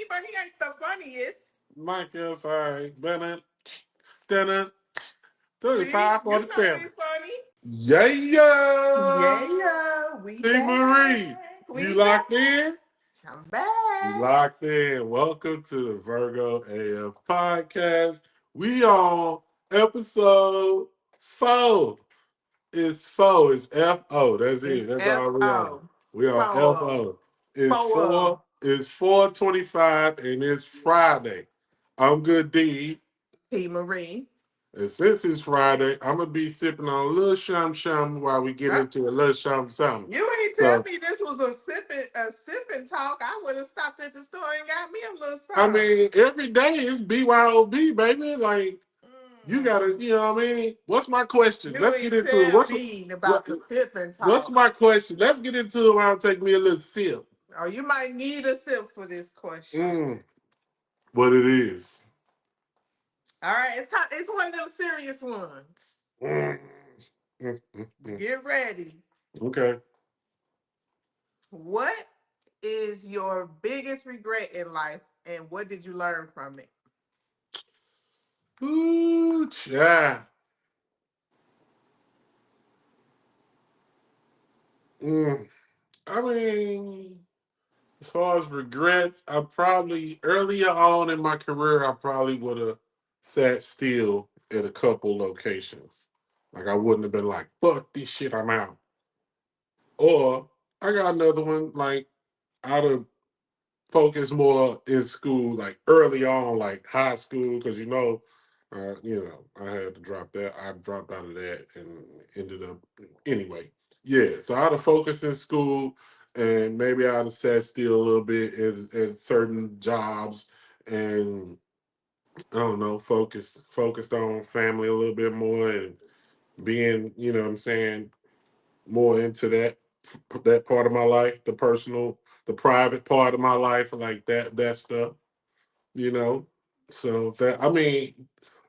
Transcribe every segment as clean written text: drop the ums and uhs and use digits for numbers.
but he ain't the funniest. Mike is all right. Dinner, See, 35, you know 47. he's funny. Yeah, Yeah, yeah. yeah, we T. Marie, back. you We back. locked in? I'm You back. locked in. Welcome to the Virgo AF Podcast. We on episode 4. It's 4. It's FO. That's it. It's That's all we on. FO. We on FO. FO. It's 4. 4. It's 4:25 and it's Friday. I'm good D. T. Marie. And since it's Friday, I'm gonna be sipping on a little shum while we get Huh? into a little shum. You ain't tell So me this was a sipping talk. I would have stopped at the store and got me a little I something. mean, every day is BYOB, baby. Like you gotta, Mm. you know what I mean? What's my question? You Let's get ain't into it. tell me What about the sipping what's talk. my question? Let's get into it while I'm taking me a little sip. Oh, you might need a sip for this question. Mm, what it is. All right, it's one of those serious ones. Mm, mm. Get ready. Okay. What is your biggest regret in life, and what did you learn from it? Ooh, child. Mm. I mean, as far as regrets, I probably earlier on in my career, I probably would have sat still at a couple locations. Like I wouldn't have been like, "Fuck this shit, I'm out." Or I got another one. Like I'd have focused more in school, like early on, like high school, because I had to drop that. I dropped out of that and ended up anyway. Yeah, so I'd have focused in school, and maybe I'd have sat still a little bit at certain jobs, and I don't know, focused on family a little bit more, and being, what I'm saying, more into that part of my life, the personal, the private part of my life, like that stuff, you know. So that I mean,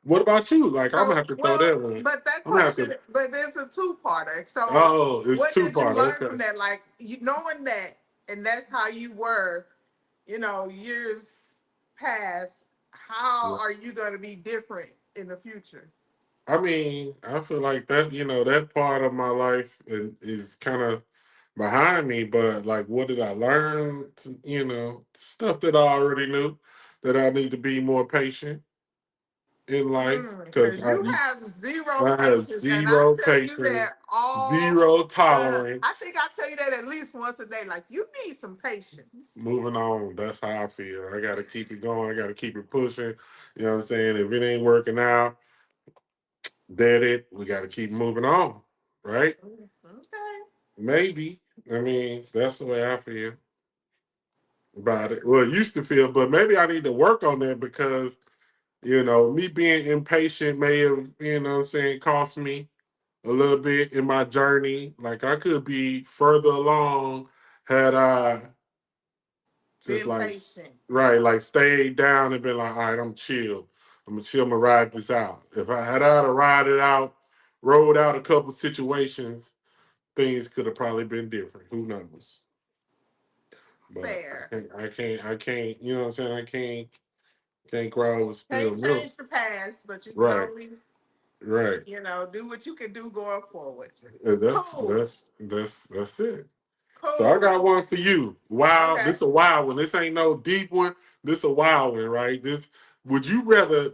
what about you? Like I'm gonna So, have to throw well, that one. but that I'm gonna have question, to. but there's a two-parter. So, Oh, it's what two did you part. learn Okay. from that? Like, knowing that, and that's how you were, years past. How Yeah. are you going to be different in the future? I mean, I feel like that. That part of my life is kind of behind me. But like, what did I learn? Stuff that I already knew, that I need to be more patient in life because Because you have zero I have patience, and I zero tell you patience, that all zero I tolerance. think I tell you that at least once a day. Like, you need some patience. Moving on. That's how I feel. I got to keep it going. I got to keep it pushing. You know what I'm saying? If it ain't working out, dead it. We got to keep moving on. Right? Okay. Maybe. I mean, that's the way I feel about it. Well, it used to feel, but maybe I need to work on that because, me being impatient may have, what I'm saying, cost me a little bit in my journey. Like I could be further along had I just Being like patient. right, like stayed down and been like, all right, I'm chill. I'm gonna chill, I'm gonna ride this out. If I had to ride it out, rode out a couple situations, things could have probably been different. Who knows? But Fair. I can't, you know what I'm saying? I can't cry over Can't spilled milk. change the past, but you can Right, only, right. do what you can do going forward. And that's Cool. that's that's that's it. So I Cool. got one for you. Wow, Okay. this a wild one. This ain't no deep one. This a wild one, right? This would you rather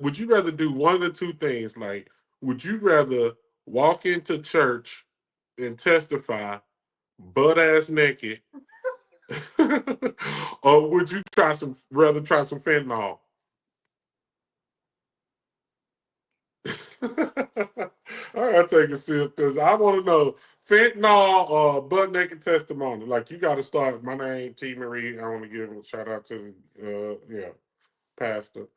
do one or two things? Like, would you rather walk into church and testify butt ass naked, or would you try some fentanyl? I gotta take a sip because I want to know fentanyl or butt naked testimony. Like you got to start. My name T Marie. I want to give a shout out to pastor.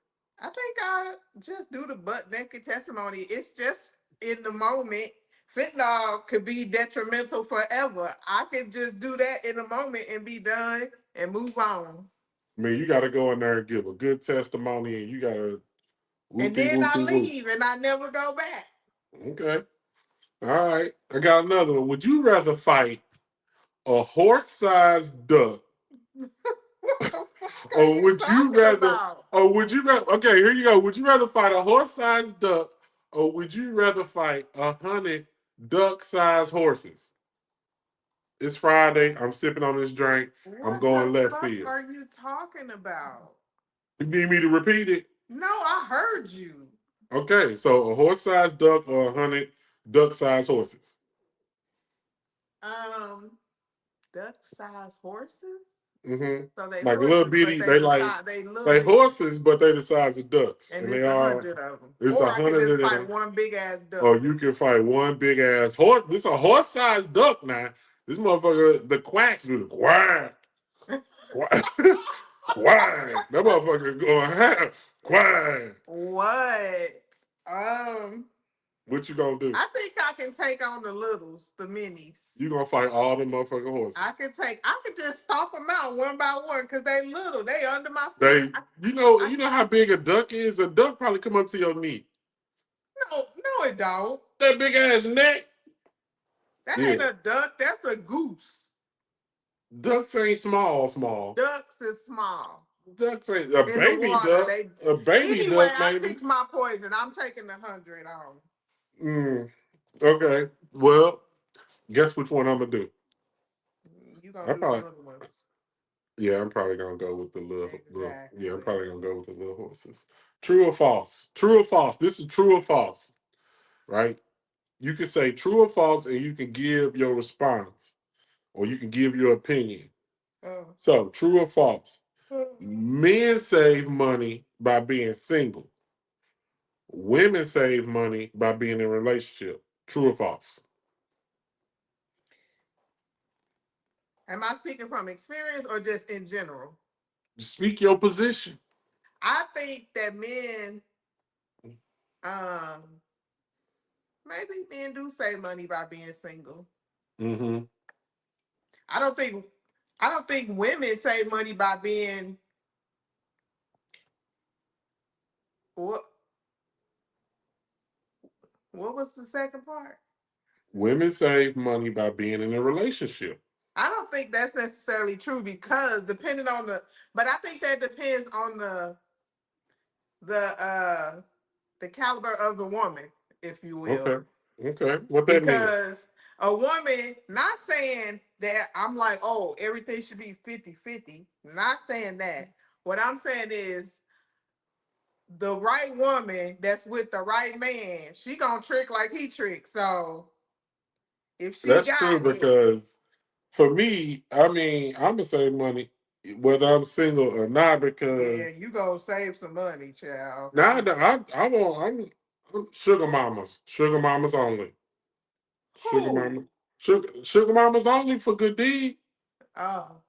I think I just do the butt naked testimony. It's just in the moment. Fentanyl could be detrimental forever. I can just do that in a moment and be done and move on. I mean, you got to go in there and give a good testimony, and you got to And whoopie then I whoopie whoop. leave and I never go back. Okay, all right. I got another one. Would you rather fight a horse-sized duck What the fuck? are Or you would you talking rather? about? Or would you rather? Okay, here you go. Would you rather fight a horse-sized duck, or would you rather fight 100 duck-sized horses? It's Friday. I'm sipping on this drink. I'm What the going left fuck field. are you talking about? You need me to repeat it? No, I heard you. Okay, so a horse-sized duck or 100 duck-sized horses. Um, duck-sized horses. Mm-hmm. So they Like a little horses, but bitty. they They the like size they they little, horses, but they the size of ducks, and and they it's a are. hundred of them. It's Or I could 100 just of fight them. one big ass duck. Or you can fight one big ass horse. This a horse sized duck now. This motherfucker, the quacks do the quack, quack, quack. That motherfucker going quack. What? Um, What you gonna do? I think I can take on the littles, the minis. You gonna fight all the motherfucking I horses? can take. I could just stomp them out one by one because they little. They under my feet. They, you I know how big a duck is. A duck probably come up to your knee. no, no, it don't. That big ass neck. That Yeah, ain't a duck. That's a goose. ducks ain't small, small. Ducks is small Ducks ain't a in the baby water. duck. They A baby anyway. duck, I maybe. picked my poison. I'm taking the 100 on. Mm, okay. Well, guess which one I'm gonna do? You gonna I do the probably, little ones. yeah, I'm probably gonna go with the yeah, I'm Exactly. probably gonna go with the little horses. True or false? True or false? This is true or false, right? You can say true or false, and you can give your response, or you can give your opinion. Oh. So, true or false? Men save money by being single. Women save money by being in a relationship. True or false? Am I speaking from experience or just in general? Speak your position. I think that men, um, maybe men do save money by being single. Mm-hmm. I don't think, I don't think women save money by being what? What was the second part? Women save money by being in a relationship. I don't think that's necessarily true because depending on the, but I think that depends on the uh the caliber of the woman, if you will. Okay. Okay. What that mean? Because a woman, not saying that I'm like, oh, everything should be 50-50. Not saying that. What I'm saying is the right woman that's with the right man, she gonna trick like he tricks. So if she That's true got it, because for me, I mean, I'm gonna save money whether I'm single or not yeah, because you gonna save some money, child. now that I want I'm sugar mamas only, sugar Who? mama, sugar mamas only for good deed. Oh,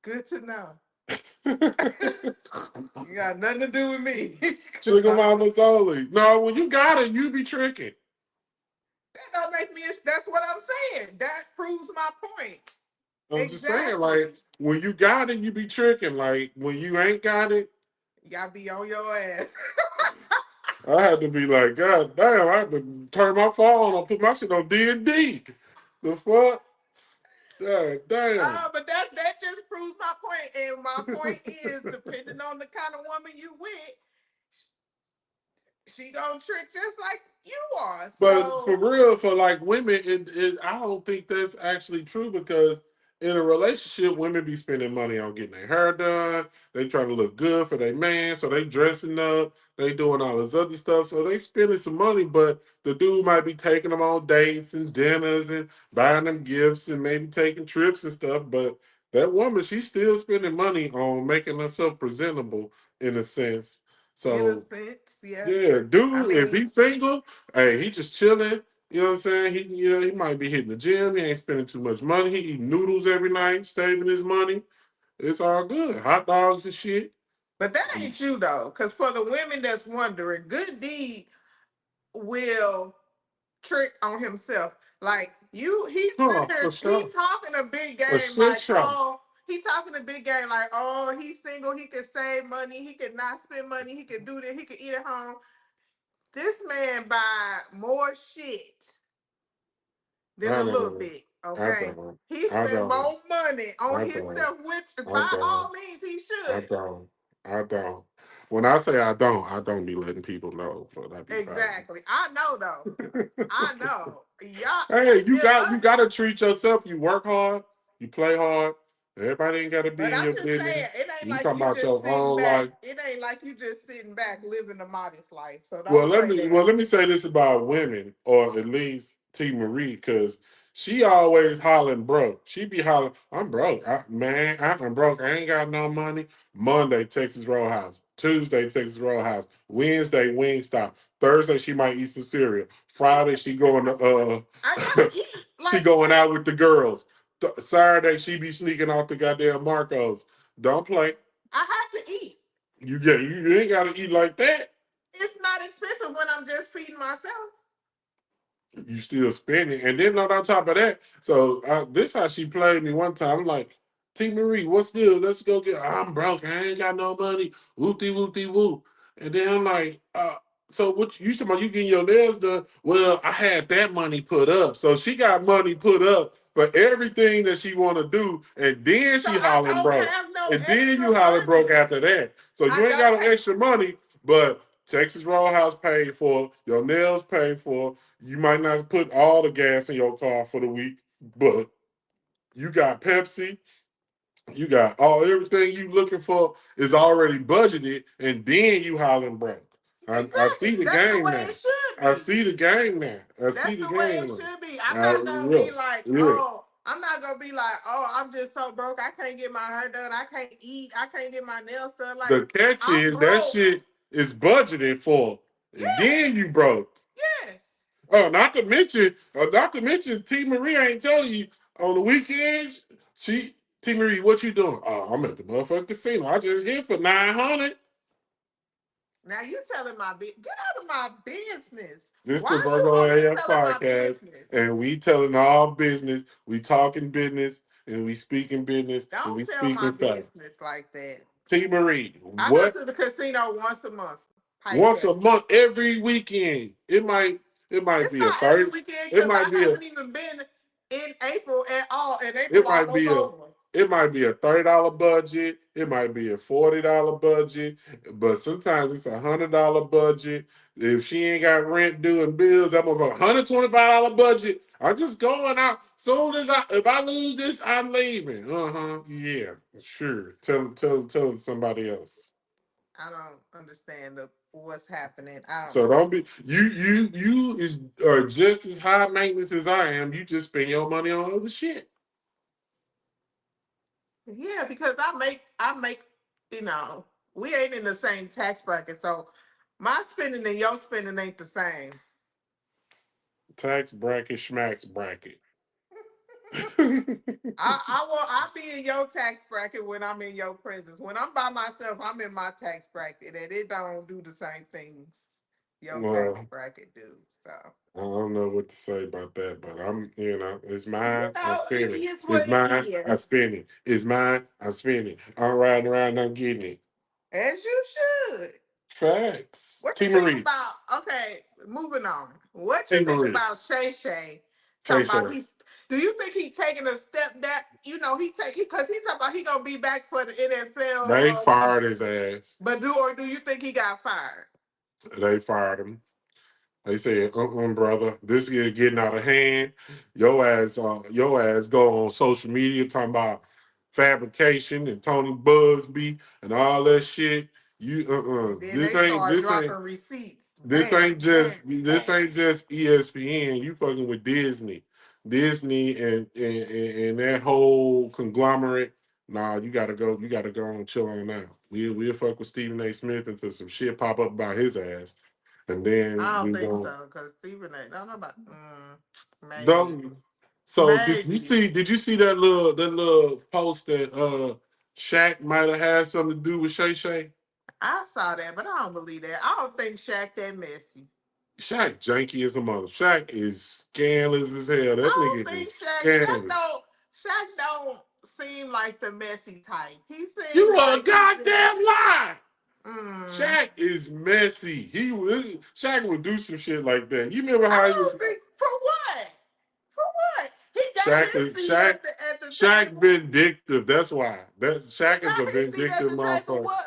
good to know. You got nothing to do with me. Sugar mamas only. No, when you got it, you be tricking. That don't make me. That's what I'm saying. That proves my point. I'm just saying, like, Exactly. when you got it, you be tricking. Like, when you ain't got it, Y'all be on your ass. I had to be like, God damn, I had to turn my phone on, put my shit on D&D. The fuck? God damn. But that just proves my point. And my point is, depending on the kind of woman you with, she gonna trick just like you are. But for So real, for like women, I don't think that's actually true because in a relationship, women be spending money on getting their hair done. They trying to look good for their man, so they dressing up. They doing all this other stuff, so they spending some money. But the dude might be taking them on dates and dinners and buying them gifts and maybe taking trips and stuff. But that woman, she's still spending money on making herself presentable in a sense. in a So sense, yeah. yeah, I dude, if mean, he's single, hey, he just chilling. You know what I'm saying? He might be hitting the gym. He ain't spending too much money. He eating noodles every night, saving his money. It's all good. Hot dogs and shit. but that ain't you though. Because for the women that's wondering, Good Deed will trick on himself. Like he's Huh, sitting for there, he sure. talking a big For game shit like, show. oh, he talking a big game like, oh, he's single, he could save money, he could not spend money, he could do this, he could eat at home. This man buy more shit than I a little don't. bit. I Okay, don't. he I spend don't. more money on I don't. himself, which I by all don't. means he I should. I don't. When I say I don't be letting people know, but I be private. Exactly. I know though. I know. Y'all, Hey, if you us, gotta treat yourself. You work hard, you play hard. Everybody ain't gotta be but in I'm your just saying, business. it ain't You like talking you about just your sitting own back. life. It ain't like you just sitting back living a modest life. So Well, don't say that. let me say this about women, or at least T Marie, because she always hollering broke. She be hollering, I'm broke, I'm broke. I ain't got no money. Monday, Texas Roadhouse. Tuesday, Texas Roadhouse. Wednesday, Wingstop. Thursday, she might eat some cereal. Friday, she going to I gotta eat. she Like going out with the girls. Saturday, she be sneaking off the goddamn Marcos. Don't play. I have to eat. You ain't gotta eat like that. It's not expensive when I'm just feeding myself. You still spending. And then on top of that, so this how she played me one time. I'm like, T Marie, what's good? Let's go get. I'm broke. I ain't got no money. Whoopty whoopty whoop. And then I'm like, so what you talking about? You getting your nails done? Well, I had that money put up, so she got money put up for everything that she want to do, and then So she I hollering don't broke, have no and then extra you hollering broke money. after that. So I you ain't don't got no have. extra money, but Texas Roadhouse paid for, your nails paid for. You might not put all the gas in your car for the week, but you got Pepsi, you got everything you looking for is already budgeted, and then you hollering broke. I see Exactly. the That's the game way now. it should I be. see the game now. I see That's the the way it game should be. now. I'm not gonna Yeah, be like, yeah. oh, I'm not gonna be like, oh, I'm just so broke. I can't get my hair done. I can't eat. I can't get my nails done. Like, The catch I'm is that broke. shit is budgeted for, and Yeah. then you broke. Yes. Oh, not to mention, T Marie ain't telling you on the weekends. T Marie, what you doing? Oh, I'm at the motherfucking casino. I just hit for 900. Now you telling my get out of my business. This Why the are you Virgo always AF telling my Podcast, business? and we telling all business. We talking business, and we speaking business, and we Don't tell my speaking facts. business like that. T Marie, I go what? to the casino once a month. Pipe Once down. a month, every weekend. It might It's be a not every 30. weekend It because might I be a haven't even been in April at all, and It April might almost be a over. it might be a $30 budget. It might be a $40 budget, but sometimes it's $100 budget. If she ain't got rent due and bills, I'm of $125 budget. I'm just going out. Soon as if I lose this, I'm leaving. Yeah, sure. Tell somebody else. I don't understand what's happening. I don't So know. don't be you is are just as high maintenance as I am. You just spend your money on other shit. Yeah, because I make you know we ain't in the same tax bracket, so my spending and your spending ain't the same. Tax bracket, schmacks bracket. I be in your tax bracket when I'm in your presence. When I'm by myself, I'm in my tax bracket, and it don't do the same things your tax Well, bracket do. So I don't know what to say about that, but it's you mine. I know, it spend it. is It's what it mine. I is, spend it. It's mine. I spend it. I'm riding around. I'm getting it. as you should. Facts. What you T think Marie. about? Okay, moving on. What you T think Marie. about Shay Shay? Shay Talking about Shay. he's. Do you think he taking a step back? You know, because he talking about he gonna be back for the NFL. They fired his ass. But do you think he got fired? They fired him. They said, brother, this is getting out of hand. Your ass go on social media talking about fabrication and Tony Busby and all that shit. You And then This they ain't start this ain't dropping receipts. this Bam, ain't bam, just this bam. ain't just ESPN. You fucking with Disney. Disney and that whole conglomerate. Nah, you gotta go and chill on now. We'll fuck with Stephen A. Smith until some shit pop up about his ass. And then I don't we think going so because Stephen A. Don't know about maybe, don't. So maybe. did you see that little post that Shaq might have had something to do with Shay Shay? I saw that, but I don't believe that. I don't think Shaq that messy. Shaq janky as a mother. Shaq is scandalous as hell. That I nigga don't think is Shaq. scandalous. Shaq don't seem like the messy type. He seems You a like he goddamn just. lie. Mm, Shaq is messy. Shaq would do some shit like that. You remember I how he was don't think for what? For what? He got Shaq his is seat Shaq at the Shaq table. vindictive. That's why. That He Shaq is a got his seat at vindictive the table. motherfucker. What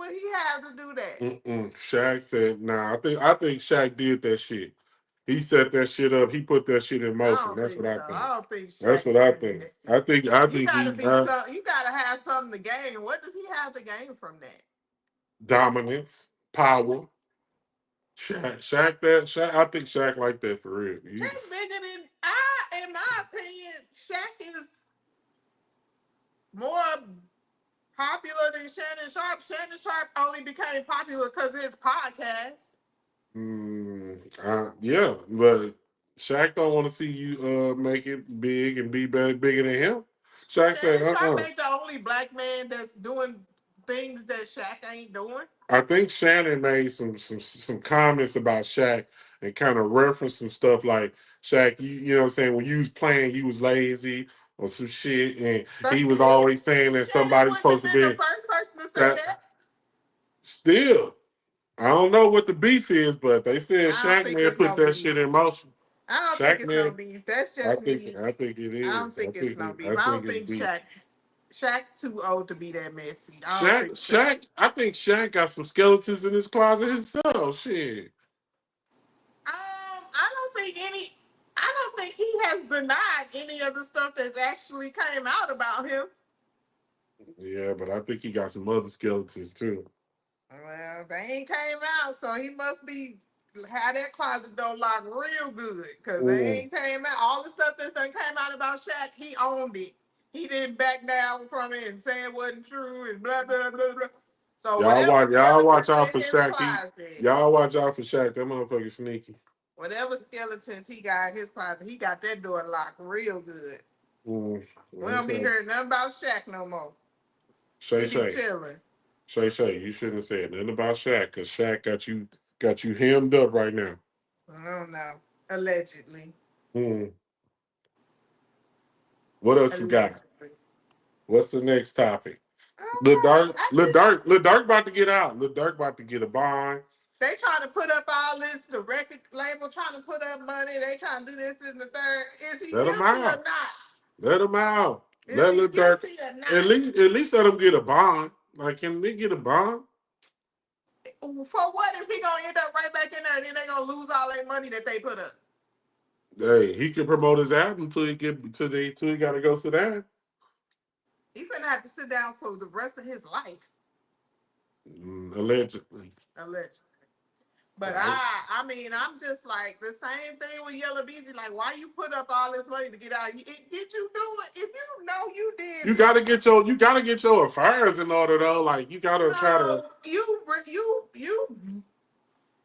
would he have to do that? Shaq said, "Nah, I think Shaq did that shit. He set that shit up. He put that shit in I motion. don't That's think what I so. think. I don't think That's Shaq what I that think. messy. I You think gotta he be some. You gotta have something to gain. What does he have to gain from that? dominance, power. Shaq. I think Shaq like that for real. Shaq bigger than I. In my opinion, Shaq is more popular than Shannon Sharpe. Shannon Sharpe only became popular because of his podcast. Yeah, but Shaq don't want to see you make it big and be better, bigger than him. Shaq said, Shannon Sharpe ain't the only black man that's doing things that Shaq ain't doing. I think Shannon made some comments about Shaq and kind of referenced some stuff like Shaq, you know what I'm saying, when you was playing, you was lazy or some shit, and But he was always saying that Shannon somebody's wouldn't have supposed to been the be first person to say that. that. Still, I don't know what the beef is, but they said I don't Shaq think man it's put no that beef. shit in motion. I don't think Shaq it's no man, beef. That's I just think me. I think it I don't is. think it's no beef. I I think don't it's think beef. Shaq too old to be that messy. I don't Shaq, think so. Shaq, I think Shaq got some skeletons in his closet himself. Shit. I don't think any. I don't think he has denied any of the stuff that's actually came out about him. Yeah, but I think he got some other skeletons too. Well, they ain't came out, so he must be had that closet door locked real good, cause they Mm. ain't came out. All the stuff that done came out about Shaq, he owned it. He didn't back down from it and say it wasn't true and blah blah blah blah. So whatever Y'all watch skeletons out for in his Shaq. closet, Y'all watch out for Shaq. That motherfucker sneaky. whatever skeletons he got in his closet, he got that door locked real good. Mm. We don't be Okay. hearing nothing about Shaq no more. Shay He be Shay. chilling. Shay, you shouldn't have said nothing about Shaq because Shaq got you hemmed up right now. I don't know. Allegedly. Mm. What else you got? Allegedly. What's the next topic? I don't know. I just Lil Durk about to get out. Lil Durk about to get a bond. they trying to put up all this, the record label trying to put up money, they trying to do this and the third. Is he Let him guilty or out. not? Let him out. Is Let he Lil Durk guilty or at least let him get a bond. Like, can they get a bond? not? For what if he gonna end up right back in there and then they gonna lose all their money that they put up? Hey, he can promote his album till he gotta go sit down. He finna have to sit down for the rest of his life, Allegedly. allegedly. But Right. I mean, I'm just like the same thing with Yellow Beezy. Like, why you put up all this money to get out? Did you do it? If you know you did You it, gotta get your affairs in order though. Like you gotta try to. no,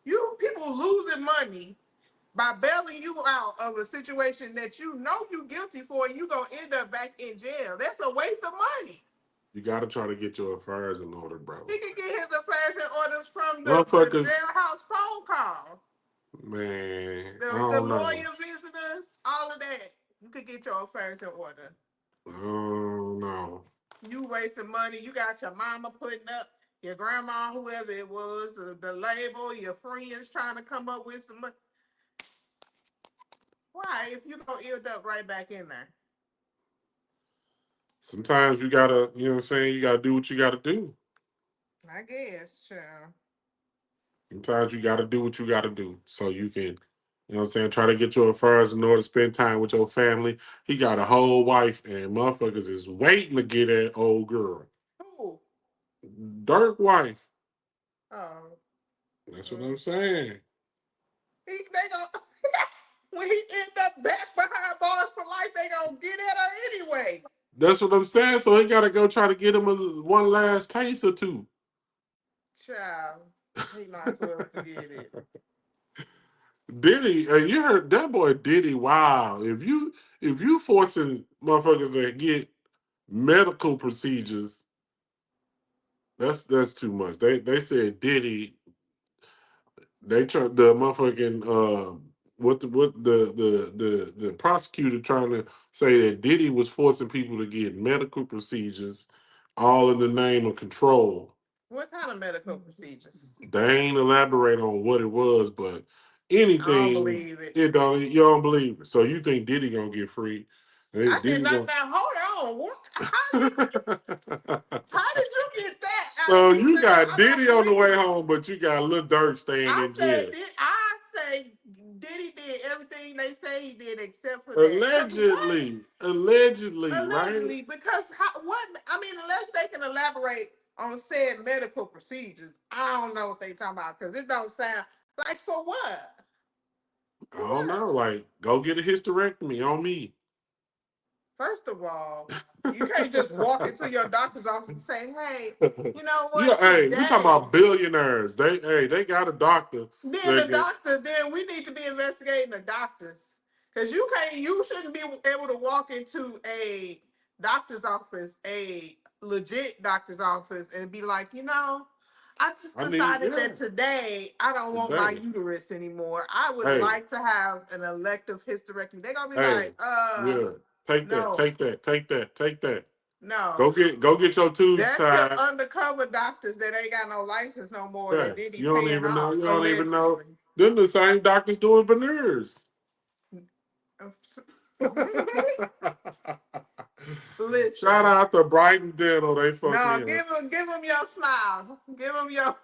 you people losing money by bailing you out of a situation that you know you guilty for, and you gonna end up back in jail. That's a waste of money. You gotta try to get your affairs in order, bro. He can get his affairs and orders from the Motherfuckers, jailhouse phone call. man, I The don't know. lawyer visitors, all of that. You could get your affairs in order. Oh no. You wasting money. You got your mama putting up, your grandma, whoever it was, the label, your friends trying to come up with some money. Why? If you gonna end up right back in there. Sometimes you gotta, you know what I'm saying, you gotta do what you gotta do. I guess, child. Sometimes you gotta do what you gotta do so you can, you know what I'm saying, try to get your affairs in order to spend time with your family. He got a whole wife and motherfuckers is waiting to get that old girl. Who? Dirk wife. Oh. That's what Mm. I'm saying. They gonna when he end up back behind bars for life, they gonna get at her anyway. That's what I'm saying. So he gotta go try to get him one last taste or two. Child, he might as well forget it. Diddy, you heard that boy Diddy. Wow, if you forcing motherfuckers to get medical procedures, that's too much. They said Diddy. They tried the motherfucking what the prosecutor trying to say that Diddy was forcing people to get medical procedures, all in the name of control. What kind of medical procedures? They ain't elaborate on what it was, but I don't anything believe it. it don't you don't believe it. So you think Diddy gonna get free? I did Diddy not. gonna Now hold on. How did you get that So be you saying got I'm Diddy on the way agreeing. home, but you got Lil Durk staying I in said jail. I say Diddy did everything they say he did except for that. Cause what? Allegedly, right? Allegedly, because what? I mean, unless they can elaborate on said medical procedures, I don't know what they talking about. Cause it don't sound like for what? I For don't what? know. Like, go get a hysterectomy on me. First of all, you can't just walk into your doctor's office and say, "Hey, you know Yeah, what? hey, we talking Today." about billionaires. They got a doctor Then that the can. doctor, then we need to be investigating the doctors. Because you shouldn't be able to walk into a doctor's office, a legit doctor's office, and be like, I just I need, decided yeah, that today I don't want my today. uterus anymore. I would Hey, like to have an elective hysterectomy. They're gonna be hey, like, yeah. Take that, no, take that, take that, take that. no. Go get your tubes That's them tied. undercover doctors that ain't got no license no more that Yes, Diddy you don't paying even know. off, You don't even know. allegedly. Them the same doctors doing veneers. Shout Listen, out to Brighton Dental. They fucked no, me up. give him your smile. Give him your.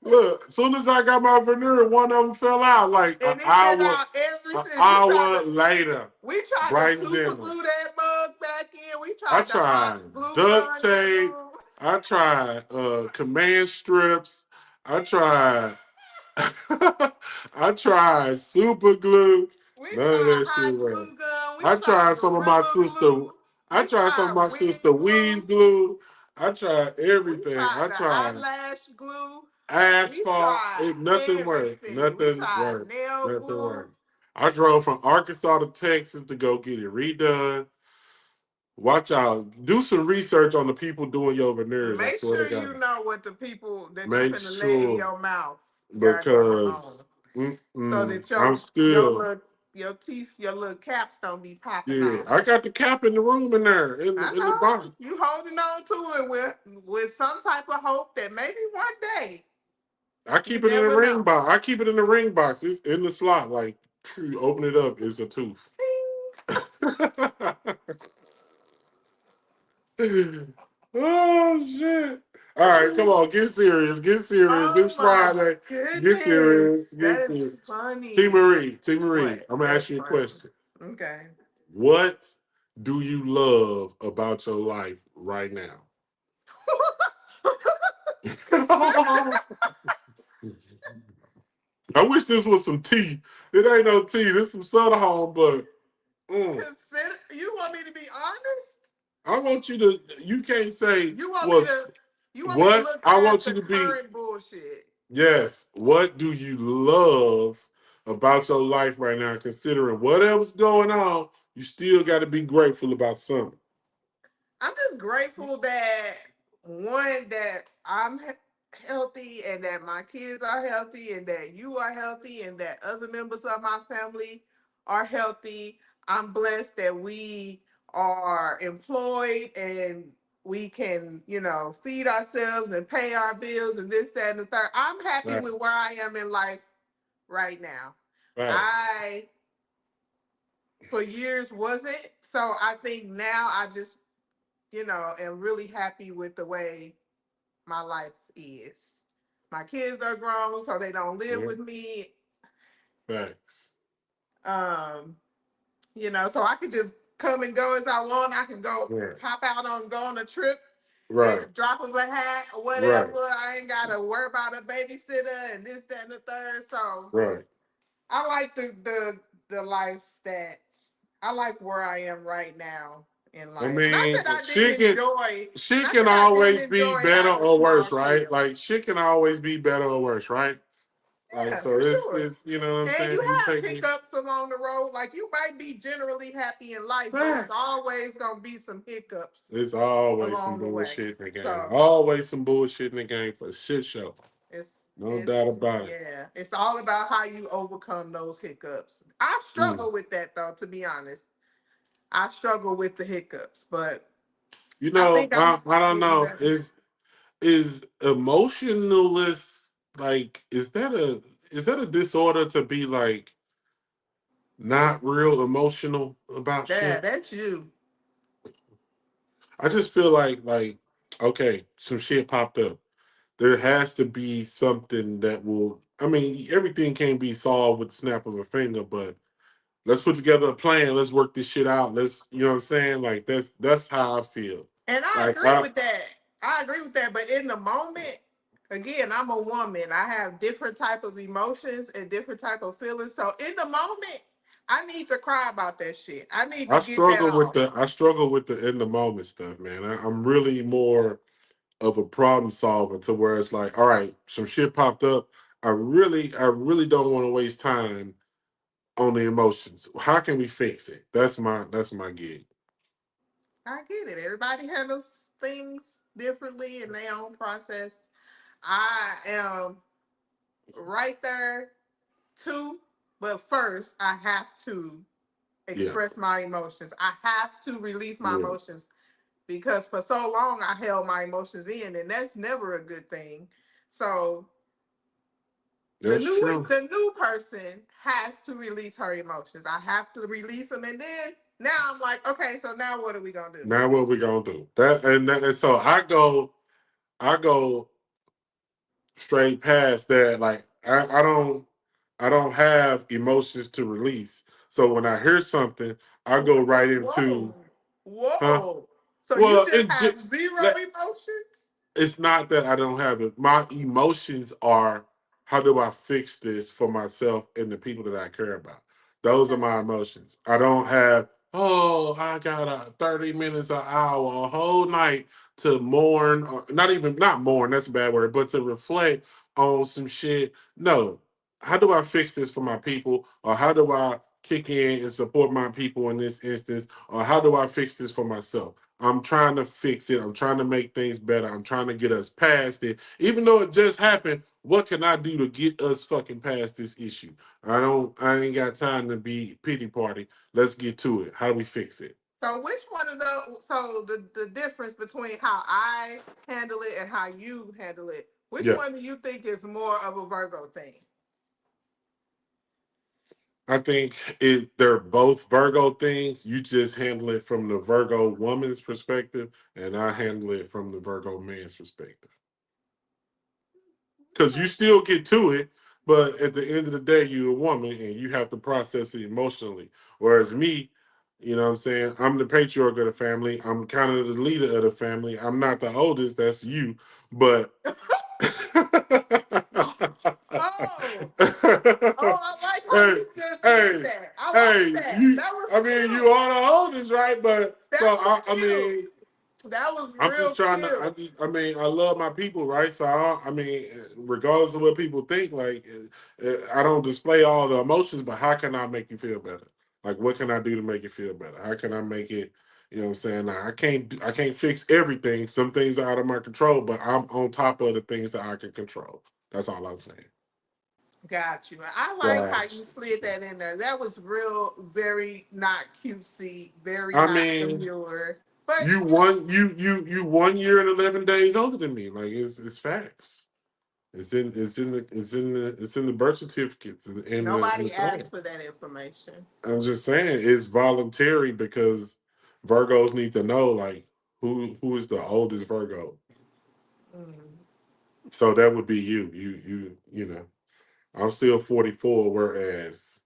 Look, as soon as I got my veneer, one of them fell out like And it been out every an since hour later. we tried to Brighton super Dental. glue that mug back in. We I tried to hot tried glue duct gun that tape. mug. I tried command strips. I tried I tried super glue. We None of tried that shit hot worked. glue gun. We I tried tried some of my gorilla sister. glue. I We tried some of tried my sister wind glue. weed glue. I tried We everything. tried I the tried eyelash glue. We asphalt. tried It nothing worked. everything. We Nothing tried worked. nail Nothing glue. worked. I drove from Arkansas to Texas to go get it redone. Watch out. Do some research on the people doing your veneers. I Make swear to sure you God. know what the people that you Make finna lay in sure your mouth got going on, because so that I'm your still little your teeth, your little caps don't be popping yeah. off. I got the cap in the room in there I in the know bottom. you holding on to it with some type of hope that maybe one day I you keep it in a never ring know. box. I keep it in the ring box. It's in the slot. Like you open it up, it's a tooth. Ding. Oh shit! All right, come on, get serious, get serious. Oh It's my Friday. Get serious, goodness, get that is serious. funny. T Marie, What? I'm gonna ask That's you a funny. question. Okay. What do you love about your life right now? I wish this was some tea. It ain't no tea. This is some soda home, but Consider. You want me to be honest? I want you to. You can't say You want me was to you want me to what look I past want you the to be. current bullshit? Yes. What do you love about your life right now? Considering whatever's going on, you still got to be grateful about something. I'm just grateful that one that healthy and that my kids are healthy and that you are healthy and that other members of my family are healthy. I'm blessed that we are employed and we can, feed ourselves and pay our bills and this, that, and the third. I'm happy with where Facts. I am in life right now. Facts. I for years wasn't. So I think now I just, am really happy with the way my life is. My kids are grown, so they don't live Yeah. with me. Facts. Um, so I could just come and go as I want. I can go Yeah. pop out go on a trip at Right. the drop of a hat or whatever. Right. I ain't gotta worry about a babysitter and this, that, and the third. So Right. I like the life that I like where I am right now in I life. Not mean, that I didn't enjoy, she not can that I didn't always be enjoy better having or small worse, right? kids. Like she can always be better or worse, right? Like Yeah, so for it's sure. it's you know what I'm And you saying? You have take it hiccups along the road. Like you might be generally happy in life, but it's facts. always gonna be some hiccups It's always some along the way. bullshit in the game. So Always some bullshit in the game for shit show. No doubt it's about it. yeah, it's all about how you overcome those hiccups. I Mm. struggle with that though, to be honest. I struggle with the hiccups, but You I know, think I'm I don't getting know. better. Is emotionalist like is that a disorder to be like not real emotional about Yeah, shit? that's you. I just feel like Okay, some shit popped up. There has to be something that will. I mean, everything can't be solved with the snap of a finger, but let's put together a plan. Let's work this shit out. Let's, you know what I'm saying? Like that's how I feel. And I Like agree with that. I agree with that. But in the moment, again, I'm a woman. I have different type of emotions and different type of feelings. So in the moment, I need to cry about that shit. I need to get that off. I struggle with the in the moment stuff, man. I'm really more of a problem solver to where it's like, all right, some shit popped up. I really don't want to waste time on the emotions. How can we fix it? That's my gig. I get it. Everybody handles things differently in their own process. I am right there too, but first I have to Yeah, express my emotions. I have to release my yeah, emotions because for so long I held my emotions in, and that's never a good thing. So that's true. the new person has to release her emotions. I have to release them, and then now I'm like, okay, so now what are we gonna do? Now what we gonna do? And so I go straight past that. Like I don't have emotions to release. So when I hear something, I go right into, Whoa, huh? whoa. So you Well, just have zero emotions? it's not that I don't have it. My emotions are, how do I fix this for myself and the people that I care about? Those are Okay. my emotions. I don't have, oh, I got 30 minutes, an hour, a whole night to mourn, or not mourn, that's a bad word, but to reflect on some shit. No. How do I fix this for my people? Or how do I kick in and support my people in this instance? Or how do I fix this for myself? I'm trying to fix it. I'm trying to make things better. I'm trying to get us past it. Even though it just happened, what can I do to get us fucking past this issue? I ain't got time to be pity party. Let's get to it. How do we fix it? So which one of those? So the difference between how I handle it and how you handle it, which Yeah. one do you think is more of a Virgo thing? I think they're both Virgo things. You just handle it from the Virgo woman's perspective, and I handle it from the Virgo man's perspective. Because you still get to it, but at the end of the day, you're a woman and you have to process it emotionally. Whereas me, you know what I'm saying? I'm the patriarch of the family. I'm kind of the leader of the family. I'm not the oldest, that's you. But Oh, oh, I like how hey, you just did hey, that. I like hey, that. you That was I mean you cute. are the oldest, right? But That so was I cute. mean That was I'm real just trying to. cute. I mean, I love my people, right? So I mean, regardless of what people think, like I don't display all the emotions, but how can I make you feel better? Like, what can I do to make you feel better? How can I make it? You know what I'm saying? Now, I can't fix everything. Some things are out of my control, but I'm on top of the things that I can control. That's all I'm saying. Got you. I like how That's. you slid that in there. That was real, very not cutesy, very I not mean, demure. But you you know, one you 1 year and 11 days older than me. Like it's facts. It's in the birth certificates and in the nobody thing. asked for that information. I'm just saying it's voluntary because Virgos need to know like who is the oldest Virgo. Mm. So that would be you. You know. I'm still 44, whereas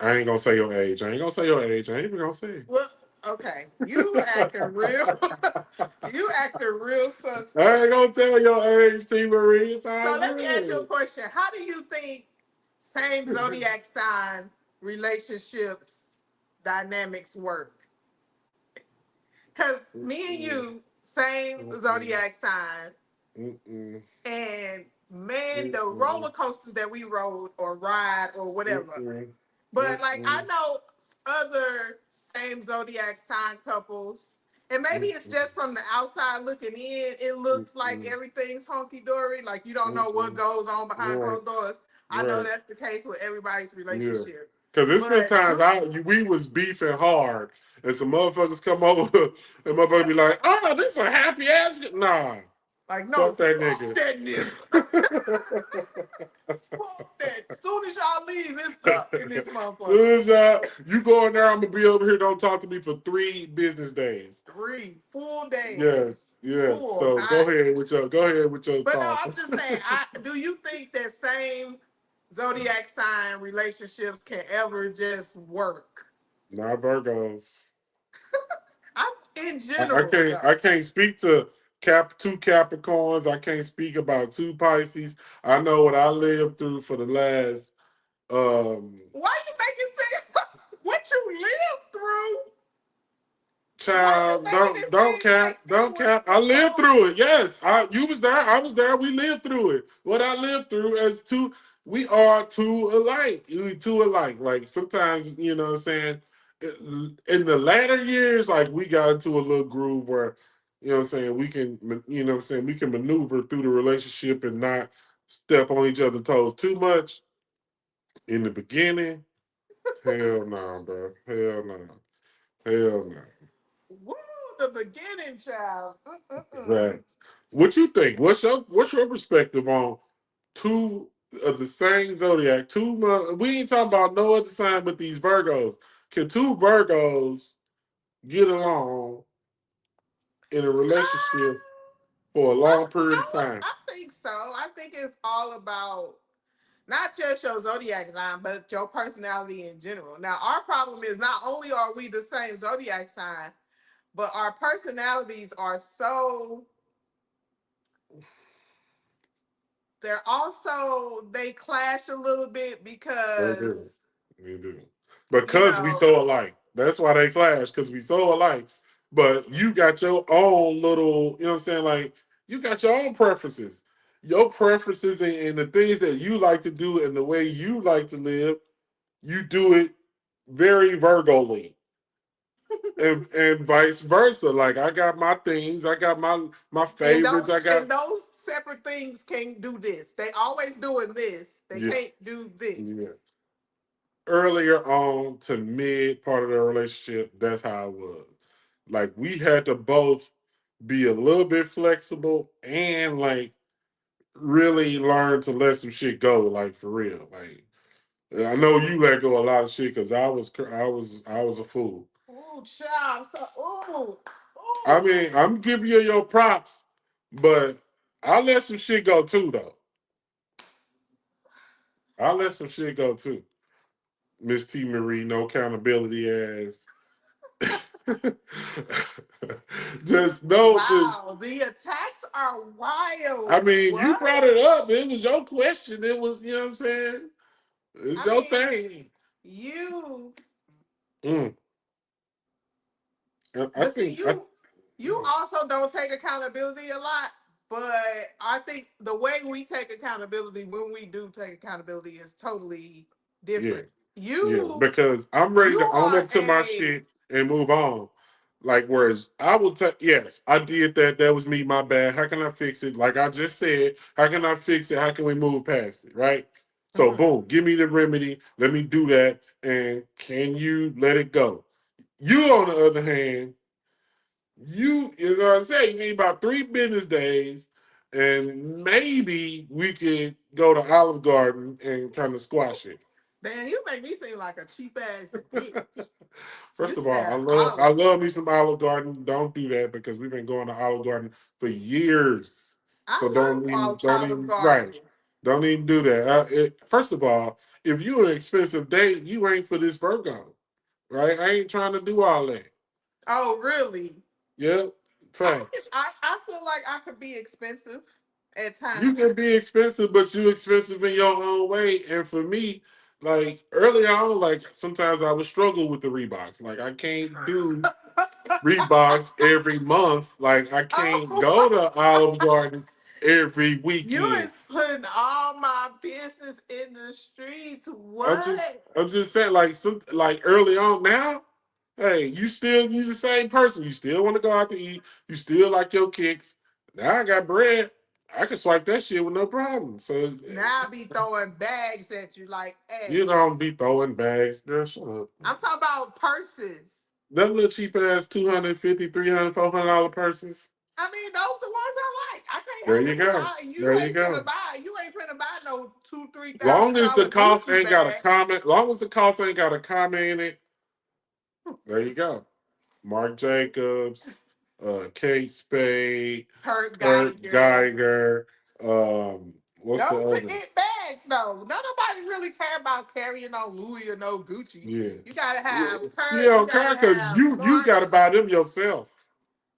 I ain't gonna say your age. I ain't gonna say your age. I ain't even gonna say Well, okay, you acting real. You acting real I suspect. ain't gonna tell your age, T Marie. It's all So let me ask you a good. question. How do you think same zodiac sign relationships dynamics work? Because me and Mm-mm, you, same mm-mm, zodiac sign, mm-mm, and man, the mm-mm, roller coasters that we rode or ride or whatever. mm-mm, But like I mm-mm, know other same zodiac sign couples, and maybe it's mm-mm, just from the outside looking in, it looks like mm-mm, everything's honky dory, like you don't know what mm-mm. goes on behind Right, closed doors. I know right. that's the case with everybody's Yeah. relationship. Cause it's been But times we was beefing hard, and some motherfuckers come over and motherfuckers be like, "Oh, this a happy ass." Nah, Like, no, Fuck that fuck nigga. that nigga. Fuck that. As soon as y'all leave, it's up in this motherfucker. Soon as you go in there, I'm gonna be over here. Don't talk to me for 3 business days. 3 full days. Yes. Full, So not. go ahead with your But no, thought. I'm just saying. Do you think that same zodiac sign relationships can ever just work? Not Virgos. In I general, can't. though. I can't speak to two Capricorns. I can't speak about two Pisces. I know what I lived through for the last. Why you making sense? What you lived through? Why you Child, making it seem like it don't was cap. I lived so? through it. Yes, you was there. I was there. We lived through it. What I lived through as two, we are two alike. We two alike. Like sometimes, you know what I'm saying. In the latter years, like we got into a little groove where, you know what I'm saying, we can, you know what I'm saying, we can maneuver through the relationship and not step on each other's toes too much. In the beginning, hell no, bro. Hell no. Hell no. Woo, the beginning, child. Right. What you think? What's your perspective on two of the same zodiac? We ain't talking about no other sign but these Virgos. Can two Virgos get along in a relationship for a long period of time? I think so. I think it's all about not just your zodiac sign, but your personality in general. Now, our problem is not only are we the same zodiac sign, but our personalities are so, they clash a little bit They do. because, They do. you Because we know, so alike. That's why they clash, because we so alike. But you got your own little, you know what I'm saying? Like, you got your own preferences. Your preferences and the things that you like to do and the way you like to live, you do it very Virgo-ly. And vice versa. Like I got my things, I got my and favorites, I got those separate things can't do this. They always doing this. They yeah, can't do this. yeah. Earlier on to mid part of the relationship, that's how it was. Like we had to both be a little bit flexible and like really learn to let some shit go, like for real. Like I know you let go a lot of shit because I was a fool. Ooh, child. So, ooh, I ooh. mean, I'm giving you your props, but I let some shit go too, though. I let some shit go too. Miss T Marie, no accountability ass. Just Wow, the attacks are wild. I mean, you What? brought it up. It was your question. It was, you know what I'm saying? It's I your mean, thing. you, Mm. I but see, think I you also don't take accountability a lot. But I think the way we take accountability, when we do take accountability, is totally yeah. different. Yeah, because I'm ready You to own are up to my a shit and move on. Like, whereas I will tell, yes, I did that. That was me, my bad. How can I fix it? Like I just said, how can I fix it? How can we move past it? Right? So, Mhm. boom, give me the remedy. Let me do that. And can you let it go? You, on the other hand, you know what I'm saying? You need about 3 business days, and maybe we could go to Olive Garden and kind of squash it. Man, you make me seem like a cheap ass bitch. You First of all, said I Olive love me Garden. some Olive Garden. Don't do that because we've been going to Olive Garden for years. So I love don't Olive even right. Garden. Don't even do that. First of all, if you an expensive date, you ain't for this Virgo, right? I ain't trying to do all that. Oh, really? Yeah, facts. I feel like I could be expensive at You times. can be expensive, but you expensive in your own way. And for me, like early on, like sometimes I would struggle with the Reeboks. Like I can't do Reeboks every month. Like I can't Oh, go to Olive Garden every you weekend. is putting all my business in the streets. I'm just What? I'm just saying like early on now, hey, you the same person. You still want to go out to eat. You still like your kicks. Now I got bread. I can swipe that shit with no problem. So Now I be throwing bags at you like, you hey, don't be throwing bags. Girl, shut up. I'm talking about purses. That little cheap ass $250, $300, $400 purses. I mean, those the ones I like. I can't There help you it. go. There you go. You ain't finna buy no two, three Long thousand as the dollar cost Gucci ain't got a bag. comment, long as the cost ain't got a comment in it, there you go. Marc Jacobs, Kate Spade, Kurt Kurt Geiger. Geiger, what's the Those the other? it bags though. Nobody really care about carrying no Louis or no Gucci. Yeah. You gotta have You Kurt. You don't care gotta because have you Mark. got to buy them yourself.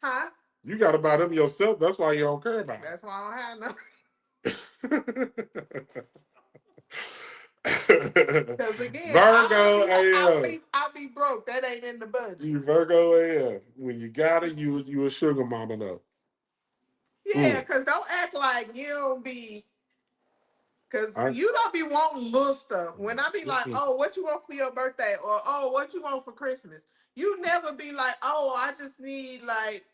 Huh? You got to buy them yourself. That's why you don't care about That's why I don't have no. them. Because again, Virgo AF. I'll be broke. That ain't in the budget. You Virgo AF. When you got it, you a sugar mama though. Yeah, Mm. because don't act like you don't be. Because I, you don't be wanting little stuff. When I be like, mm-mm. oh, what you want for your birthday? Or, oh, what you want for Christmas? You never be like, oh, I just need like,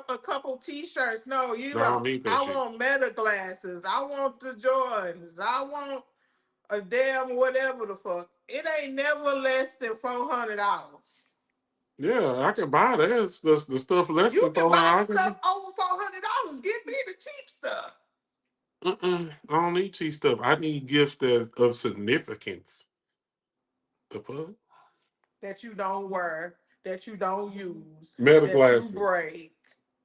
a couple t-shirts. No, you No, I don't go, need that I shit. want meta glasses. I want the Jordans. I want a damn whatever the fuck. It ain't never less than $400. Yeah, I can buy that. It's the stuff less You than can buy the 400. stuff over $400. Give me the cheap stuff I don't need cheap stuff. I need gifts that of significance. The fuck? that you don't wear, that you don't use, Meta that you glasses. break,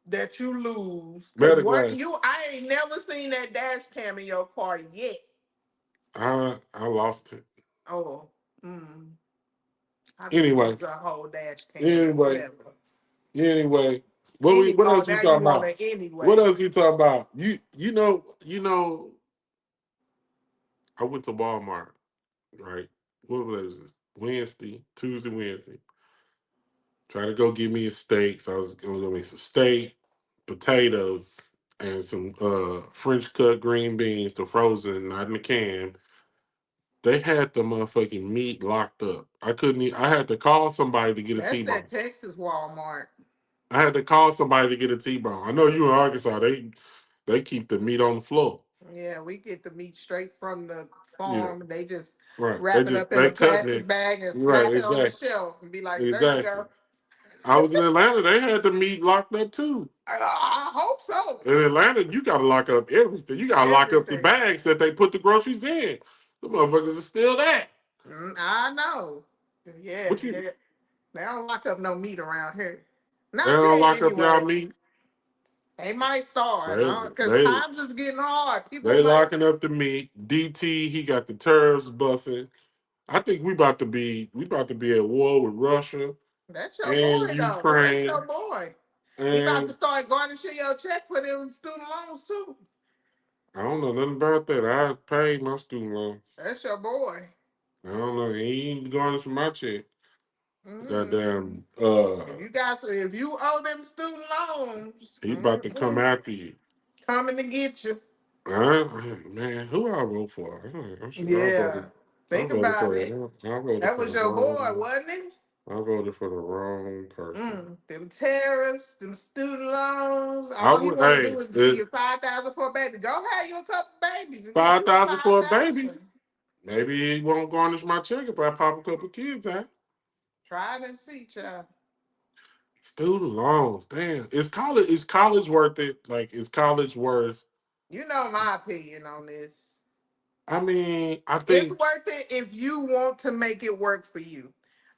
that you lose. Cause Meta what glass. I ain't never seen that dash cam in your car yet. I lost it. Oh, mm, I could Anyway, use a whole dash cam, but anyway, whatever. anyway. What else you Now you talking want about? it What anyway. else you talking about? You know. I went to Walmart, right? What was this? Tuesday, Wednesday. Trying to go get me a steak. So I was going to get me some steak, potatoes, and some French cut green beans, the frozen, not in the can. They had the motherfucking meat locked up. I couldn't. I had to call somebody to get a That's T-bone. that Texas Walmart. I had to call somebody to get a T-bone. I know you in Arkansas. They keep the meat on the floor. Yeah, we get the meat straight from the Yeah, farm. They just right. wrap it up in They a cutting plastic it. bag and Right, slap it on the exactly. shelf and be like, there you Exactly. go. I was in Atlanta. They had the meat locked up too. I hope so. In Atlanta, you got to lock up everything. You got to lock up the Everything. bags that they put the groceries in. The motherfuckers are still that. I know. Yeah, What you? yeah. They don't lock up no meat around here. They Not don't yet, lock up y'all anyway. meat. They might start, They because they times is getting hard. People they might. locking up the meat. DT, he got the turfs busting. I think we about to be at war with Russia That's your and boy, though. That's your Ukraine. boy. He about to And start garnishing your check for them student loans, too. I don't know nothing about that. I paid my student loans. That's your boy. I don't know. He ain't going for my check. Mm-hmm. Goddamn. If you owe them student loans, He about to come after you. coming to get you. Man, who I vote for? I Yeah. voted. I Think voted about for it. the. I voted That for the was your boy, wrong. wasn't it? I voted for the wrong person. Them tariffs, them student loans. I All he would. want to Hey, do is give you 5,000 for a baby. Go have you a couple babies and get you a 5,000 for a baby. 5,000. Maybe he won't garnish my check if I pop a couple kids out. Try it and see, child. Student loans, damn. Is college? Is college worth it? Like, is college worth? You know my opinion on this. I mean, I It's think. worth it if you want to make it work for you.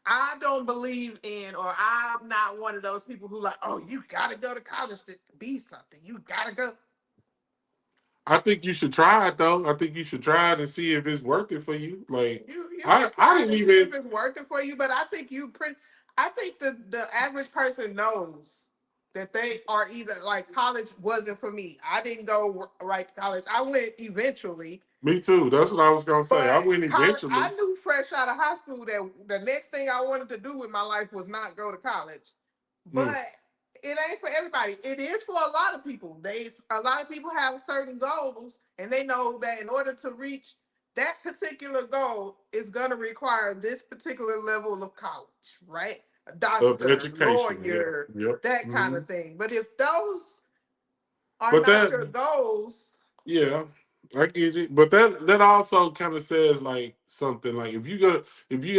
I don't believe in, or I'm not one of those people who like, oh, you gotta go to college to be something. You gotta go. I think you should try it though. I think you should try it and see if it's worth it for you. Like, You I can I try it didn't and see even. if it's working for you, but I think I think the average person knows that they are either like college wasn't for me. I didn't go right to college. I went eventually, Me too. That's what I was gonna say. I but went college I eventually. knew fresh out of high school that the next thing I wanted to do with my life was not go to college. Hmm. But it ain't for everybody. It is for a lot of people. A lot of people have certain goals, and they know that in order to reach that particular goal is going to require this particular level of college, right? A Of doctor, education. Yeah. lawyer, Yep. that kind Hmm. of thing. But if those are But not that, your goals, yeah, I get it. But that also kind of says like something like if you're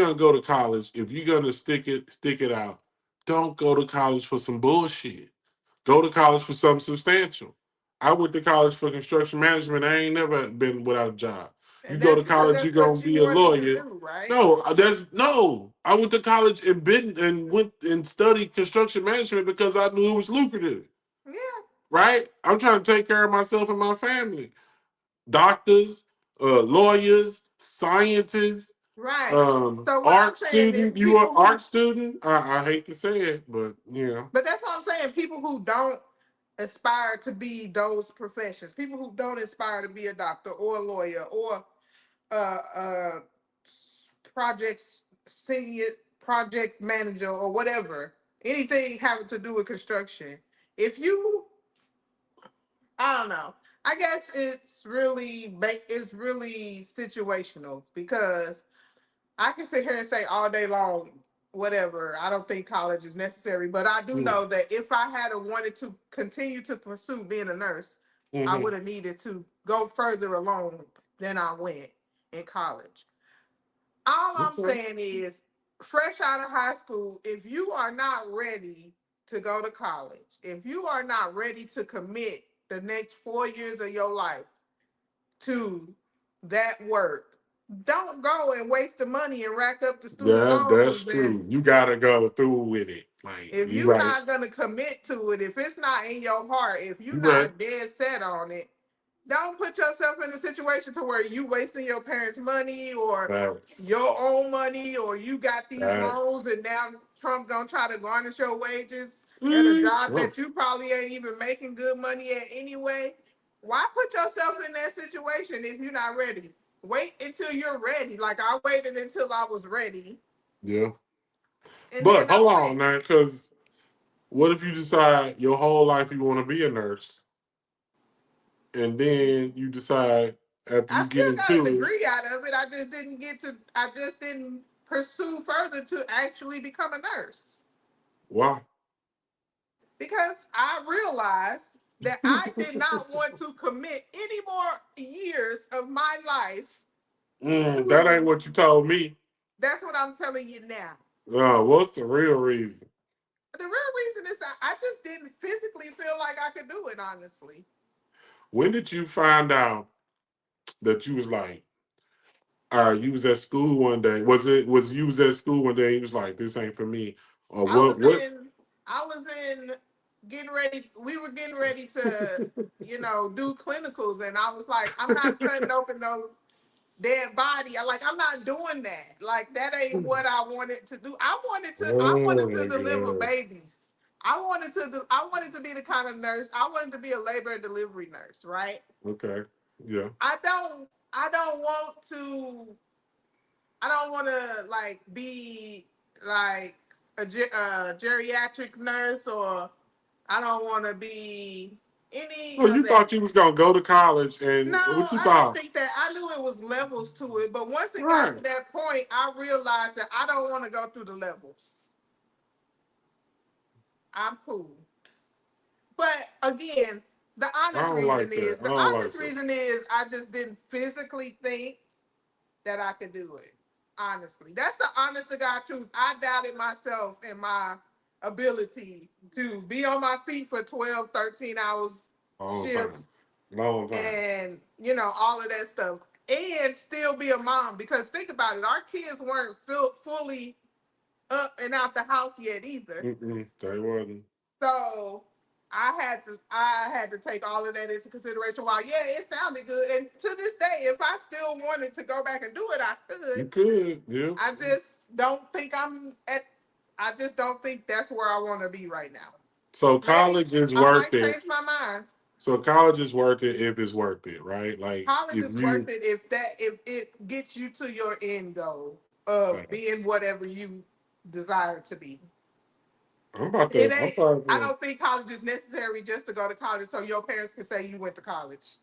gonna go to college, if you're gonna stick it out, don't go to college for some bullshit. Go to college for something substantial. I went to college for construction management. I ain't never been without a job. You And go that's to because college, you're that's gonna what you be a wanted to lawyer. do, right? No, that's no. I went to college and went and studied construction management because I knew it was lucrative. Yeah. Right? I'm trying to take care of myself and my family. Doctors, lawyers, scientists, Right. So what I'm art saying is student. You are people art who, student. I hate to say it, but but that's what I'm saying. People who don't aspire to be those professions, people who don't aspire to be a doctor or a lawyer or uh, uh, projects senior project manager or whatever, anything having to do with construction. If you, I don't know. I guess it's really situational because I can sit here and say all day long, whatever. I don't think college is necessary, but I do know that if I had wanted to continue to pursue being a nurse, I mm-hmm. would have needed to go further along than I went in college. All I'm Okay. saying is, fresh out of high school, if you are not ready to go to college, if you are not ready to commit the next 4 years of your life to that work, don't go and waste the money and rack up the student That's loans. And true. You gotta go through with it. Like if you you're right. not gonna commit to it, if it's not in your heart, if you're You right. not dead set on it, don't put yourself in a situation to where you wasting your parents' money or Facts. your own money, or you got these loans Facts. and now Trump gonna try to garnish your wages at a job True. that you probably ain't even making good money at anyway. Why put yourself in that situation if you're not ready? Wait until you're ready. Like I waited until I was ready, Yeah. and But then I hold went. on now, because what if you decide your whole life you want to be a nurse, and then you decide after I you get still got a into it, degree out of it. I just didn't pursue further to actually become a nurse why? because I realized that I did not want to commit any more years of my life That ain't to. what you told me. That's what I'm telling you now. What's the real reason? The real reason is I just didn't physically feel like I could do it, honestly. When did you find out that you was like, you was at school one day? Was you was at school one day and you was like, this ain't for me? Or I was what in I was in getting ready. We were getting ready to, do clinicals, and I was like, I'm not cutting open no dead body. I'm not doing that. Like that ain't what I wanted to do. I wanted to deliver yeah. babies. I wanted to be the kind of nurse. I wanted to be a labor and delivery nurse, right? Okay. Yeah. I don't want to like be like a geriatric nurse, or I don't want to be any So of you that. thought you was gonna go to college No, and what you I didn't thought? think that. I knew it was levels to it, but once it got Right. to that point, I realized that I don't want to go through the levels. I'm cool. But again, the I honest don't reason like that. is I the don't like honest that. reason is I just didn't physically think that I could do it. Honestly, that's the honest to God truth. I doubted myself and my ability to be on my feet for 12, 13 hours Long time. shifts, Long time. and all of that stuff, and still be a mom. Because think about it, our kids weren't fully up and out the house yet either. They wasn't. So I had to take all of that into consideration. While yeah, it sounded good, and to this day, if I still wanted to go back and do it, I You could. could, yeah. I just don't think I'm at. I just don't think that's where I want to be right now. So Maybe college is I worth might it. change my mind. So college is worth it if it's worth it, right? Like College if is worth you it if it gets you to your end goal of being facts. whatever you desire to be. I'm about It to I'm ain't. probably I going don't think college is necessary just to go to college so your parents can say you went to college.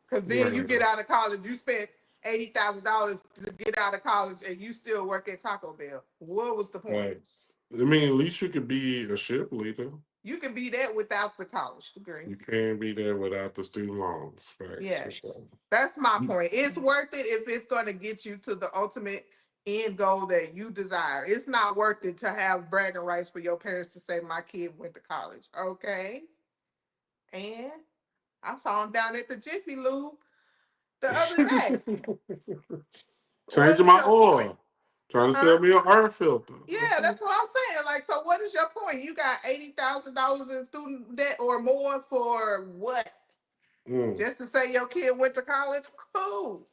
Because then you get to out of college, you spent $80,000 to get out of college, and you still work at Taco Bell. What was the point? facts. I mean, at least you could be a ship leader. You can be that without the college degree. You can't be there without the student loans. Facts for sure. Yes, that's my point. It's worth it if it's going to get you to the ultimate end goal that you desire. It's not worth it to have bragging rights for your parents to say my kid went to college. Okay, And I saw him down at the Jiffy Lube the other day. What Changing is my your point? oil. Trying to Huh? sell me an air filter. Yeah, that's what I'm saying. Like, so what is your point? You got $80,000 in student debt or more for what? Mm, Just to say your kid went to college? Cool.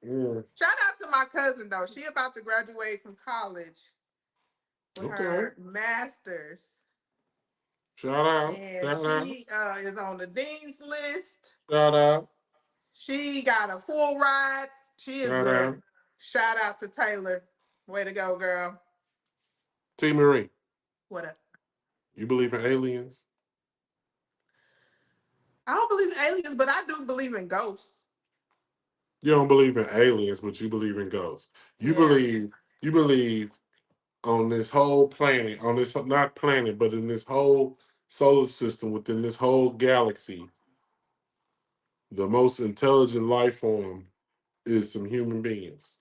mm. Shout out to my cousin though. She about to graduate from college with Okay. her master's, Shout out. and Shout out. she is on the dean's list. Shout out. She got a full ride. She is Shout a out. shout out to Taylor. Way to go, girl. T. Marie, What up? you believe in aliens? I don't believe in aliens, but I do believe in ghosts. You don't believe in aliens, but you believe in ghosts. You Yeah, believe you believe on this whole planet, on this not planet, but in this whole solar system, within this whole galaxy, the most intelligent life form is some human beings.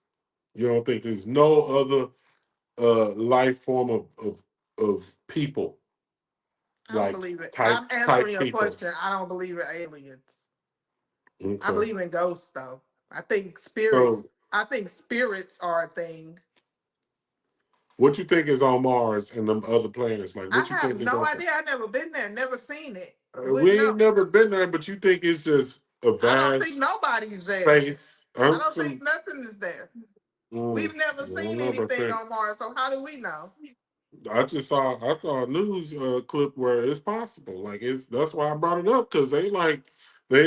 You don't think there's no other life form of people, I don't like believe it. type I'm answering type your people. question. I don't believe in aliens. I Okay. believe in ghosts though. I think So spirits. I think spirits are a thing. what you think is on Mars and them other planets? Like I what you have think is no out there? idea. I never been there. Never seen it. We Wouldn't know. ain't never been there, but you think it's just a I don't think vast nobody's there. space. I don't think nothing is there. We've never I don't seen know about anything that. on Mars, so how do we know? I saw a news clip where it's possible. Like it's that's why I brought it up because they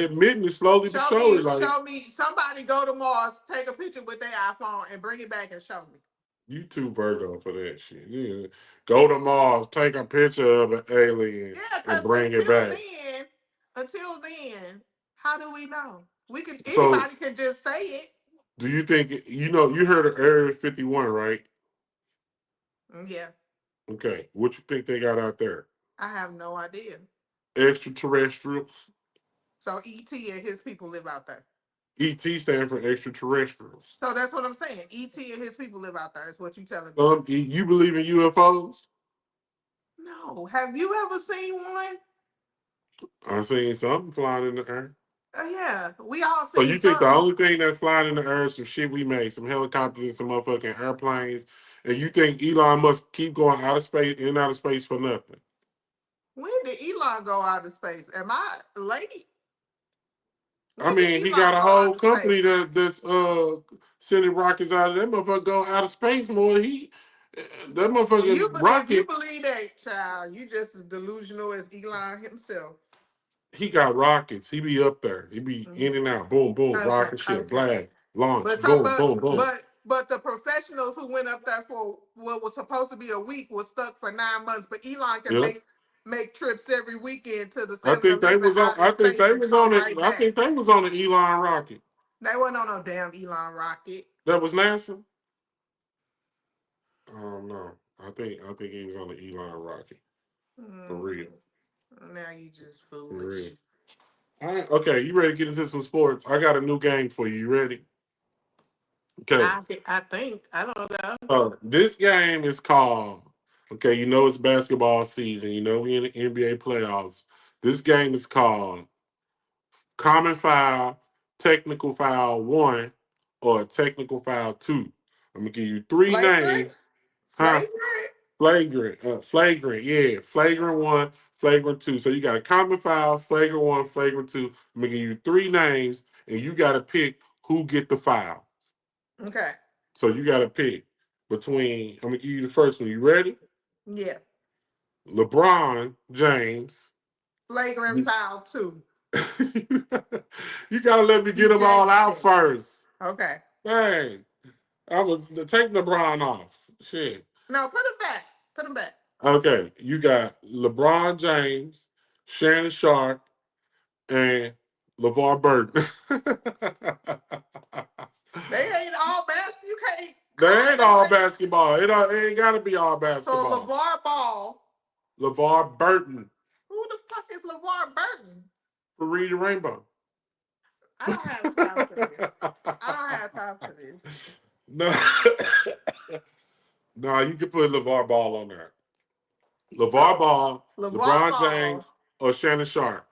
admitting it slowly but surely. Like Show me. Somebody go to Mars, take a picture with their iPhone, and bring it back and show me. you too Virgo for that shit. Yeah. Go to Mars, take a picture of an alien, Yeah, and because bring it back. until then, how do we know? We could So, anybody can just say it. do you think you heard of Area 51, right? Yeah, Okay, what you think they got out there? I have no idea. Extraterrestrials. So ET and his people live out there. ET stand for extraterrestrials. So that's what I'm saying. ET and his people live out there. Is what you telling me? You believe in UFOs? No. Have you ever seen one? I seen something flying in the air. Yeah, we all So seen you think the something. only thing that's flying in the air is some shit we made, some helicopters and some motherfucking airplanes, and you think Elon must keep going out of space, in and out of space for nothing? When did Elon go out of space? Am I late? I When did mean, he got Elon a go out whole of space? company that's sending rockets out of that motherfucker go out of space more. That motherfucking If you rocket, believe that, child, you just as delusional as Elon himself. he got rockets. He be up there. He be Mhm. in and out. Boom, boom, Okay, rocket ship, okay. blast, launch, But so, boom, boom, boom. but the professionals who went up there for what was supposed to be a week was stuck for 9 months. But Elon can Yep. make trips every weekend to the I think they 7-Eleven was on. out in I think space they and was come on it. right I back. think they was on the Elon rocket. They wasn't on no damn Elon rocket. That was NASA. Oh no, I think he was on the Elon rocket for real, Mm, now you just for real. foolish. All right, okay, you ready to get into some sports? I got a new game for you. You ready? Okay. I think I don't know. This game is called. Okay, you know it's basketball season. You know we in the NBA playoffs. This game is called Common Foul, Technical Foul One, or Technical Foul Two. I'm gonna give you three Flagrant, names. Huh? flagrant. Flagrant, yeah. Flagrant one, flagrant two. So you got a common foul, flagrant one, flagrant two. I'm gonna give you three names, and you gotta pick who get the foul. Okay. So you gotta pick between. I'm gonna give you the first one. You ready? Yeah. LeBron James. Flagrant foul too. You gotta let me get them all out Ejection. first. Okay. Dang, I was take LeBron off. Shit. No, put him back. Put him back. Okay, you got LeBron James, Shannon Sharpe, and LeVar Burton. They ain't all best. You can't They call ain't them all that. basketball. It ain't got to be all So basketball. LeVar Ball. LeVar Burton Who the fuck is LeVar Burton? for Read the Rainbow. I don't have time for this. I don't have time for this. No, no, you can put LeVar Ball on there. LeVar So Ball, LeVar LeBron Ball. James, or Shannon Sharpe.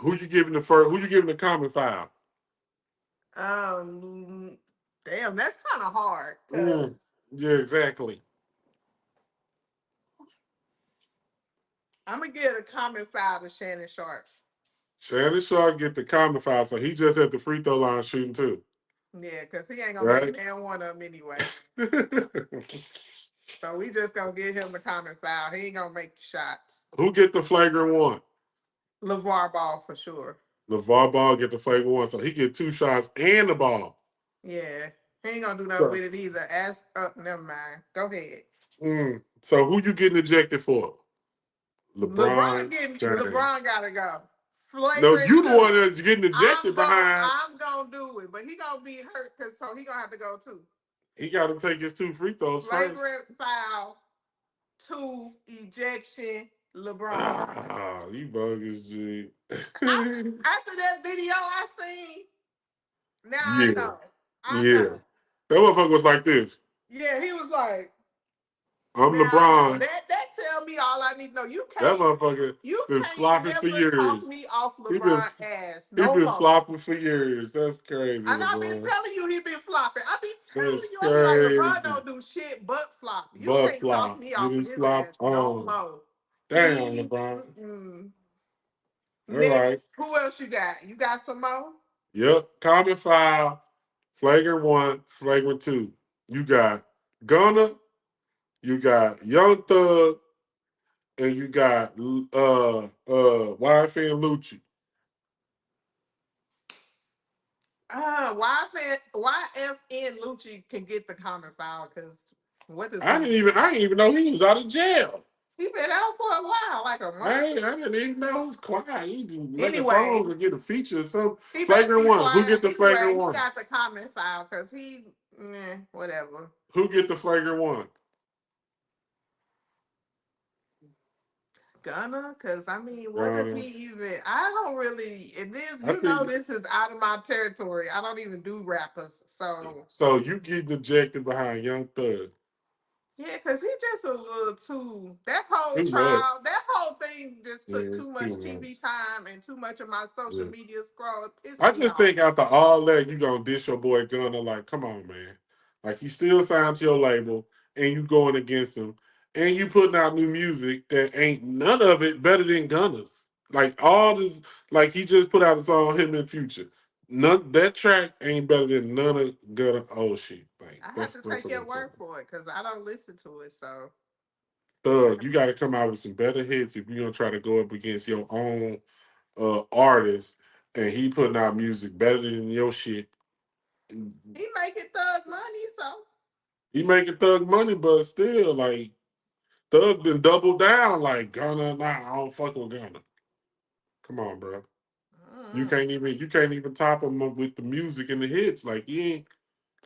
Who you giving the first? Who you giving the common foul? Um, damn, that's kind of hard Mm, because yeah, exactly. I'm gonna give a comment foul to Shannon Sharpe. Shannon Sharpe get the common foul, so he just at the free throw line shooting too, Yeah, because he ain't gonna make right? damn one of them anyway. So we just gonna give him the comment foul. He ain't gonna make the shots. Who get the flagrant one? LeVar Ball for sure. LeVar Ball get the flagrant one, so he get 2 shots and the ball. Yeah, he ain't gonna do nothing So, with it either. Ask up, never mind. Go ahead. so who you getting ejected for? LeBron LeBron getting James. LeBron gotta go. No, Flagrant you the one too. that's getting ejected behind. I'm gonna do it, but he gonna be hurt because so he gonna have to go too. He got to take his 2 free throws first. Flagrant foul, two ejection, LeBron. Ah, you bogus, G. I, after that video I seen, now I Yeah, know. I yeah. know. That motherfucker was like this. Yeah, he was like, I'm now I know. LeBron. That tell me all I need to know. That motherfucker You been can't flopping for never talk years. me off He been LeBron ass he no been more. flopping for years. That's crazy, And I've been LeBron. telling you he been flopping. I be telling That's you, I be like, LeBron crazy. don't do shit but flop. You But can't talk flop. me Get off of his his flop ass no on. more. Damn, He, LeBron. All right. next, who else you got? You got some more? Yep. Common foul. Flagrant one. Flagrant two. You got Gunner. You got Young Thug. And you got YFN Lucci. YFN Lucci can get the common foul because what does I he didn't do? even I didn't even know he was out of jail. He been out for a while, like a month. I didn't even know he was quiet. He didn't make a Anyway, song to get a feature or something. he better Flagrant be one. Who quiet. get the flagrant Anyway, he one? got the common foul because whatever. Who get the flagrant one? Gonna, cause I mean, what does he Uh, even? I don't really. And this, I think this is out of my territory. I don't even do rappers, so so. You getting ejected behind Young Thug. yeah, cause he just a little too. That whole Too much. trial, that whole thing just Yeah, took too it's too much much. TV time and too much of my social Yeah. media scroll. It pissed I me just off. think after all that, you gonna dish your boy Gunner. Like, come on, man. Like, he still signed to your label, and you going against him, and you putting out new music that ain't none of it better than Gunner's. Like all this, like he just put out a song him in Future. None that track ain't better than none of Gunner old shit. Like I have to that's take what your I'm word talking. for it because I don't listen to it. So Thug, you got to come out with some better hits if you're gonna try to go up against your own artist, and he putting out music better than your shit. he making thug money. So He making Thug money, but still, like Thug then double down. Like Gunna, nah, I don't fuck with Gunna. Come on, bro. mm, You can't even top him up with the music and the hits. Like he ain't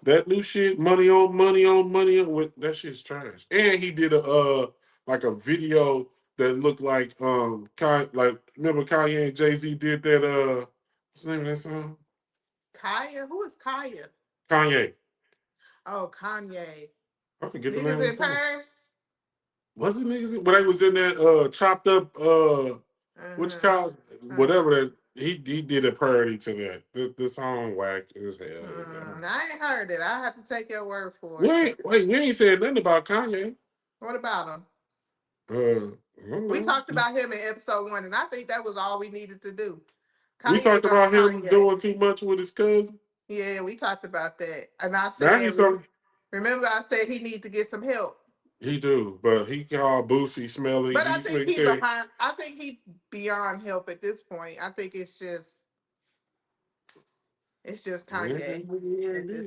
that new shit. Money on money on money on. With that shit's trash. And he did a like a video that looked like like remember Kanye and Jay-Z did that what's the name of that song? Kaya, who is Kaya? Kanye. Oh, Kanye. I forget the name Niggas of the in song. Paris. Was it niggas when they was in that chopped up what you Uh-huh. call whatever Uh-huh. that he did a parody to that. This song whack as hell. I ain't heard it. I have to take your word for We it. ain't wait, we ain't said nothing about Kanye. What about him? I don't We know. talked about him in episode 1, and I think that was all we needed to do. We Kanye talked gonna about him Kanye. doing too much with his cousin. Yeah, we talked about that. And I Now said, he talking remember I said he needs to get some help. he do, but he called Boosie smelly. But I think He he said behind. I think he beyond help at this point. I think it's just yeah, Kanye.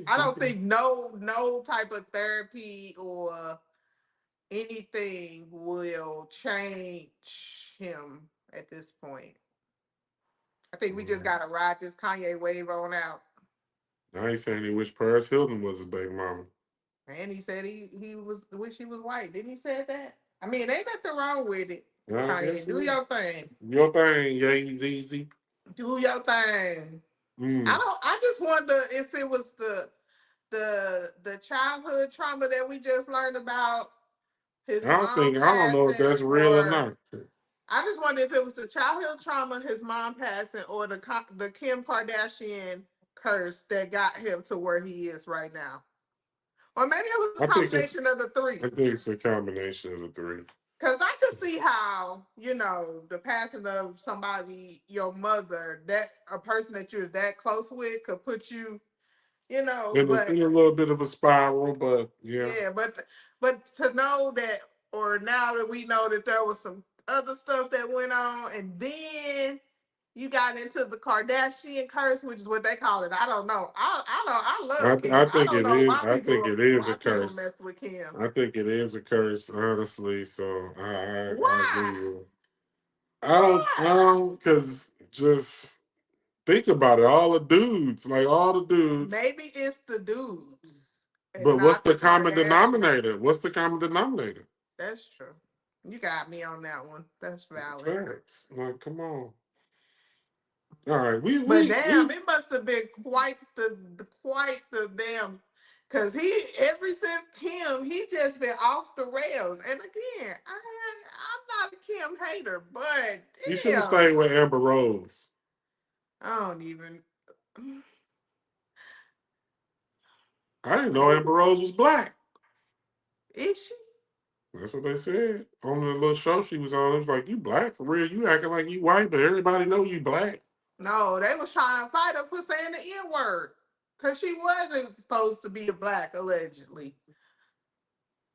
I he don't said, think no type of therapy or anything will change him at this point. I think we just gotta ride this Kanye wave on out. I ain't saying he wish Paris Hilton was his baby mama. And he said he was wish he was white. Didn't he say that? I mean, ain't nothing wrong with it. I guess Kanye, do so. your thing. Your thing, yeah, he's easy. Do your thing. I Mm. don't. I just wonder if it was the childhood trauma that we just learned about his mom I don't know if passing, that's real or or not. I just wonder if it was the childhood trauma, his mom passing, or the Kim Kardashian curse that got him to where he is right now. Or maybe it was a I think it's combination of the three. I think it's a combination of the three. Because I could see how, the passing of somebody, your mother, that a person that you're that close with could put you, It was but in a little bit of a spiral, but yeah. yeah, but to know that, or now that we know that there was some other stuff that went on, and then you got into the Kardashian curse, which is what they call it. I don't know. I know I love Kim. I I think don't it know is. I think it is a why people curse. mess with Kim. I think it is a curse, honestly. So I agree Why? with you. I Why? don't, because just think about it. All the dudes, like all the dudes. Maybe it's the dudes and But what's not the the common Kardashians. denominator? What's the common denominator? That's true. You got me on that one. That's valid. Facts. Like, come on. All right, But we. damn, it must have been quite the damn. Cause ever since Kim, he just been off the rails. And again, I'm not a Kim hater, but You should have damn, stayed with Amber Rose. I don't even. I didn't know Amber Rose was black. Is she? That's what they said on the little show she was on. It was like, you black for real? You acting like you white, but everybody know you black. No, they was trying to fight her for saying the N word. Cause she wasn't supposed to be a black, allegedly.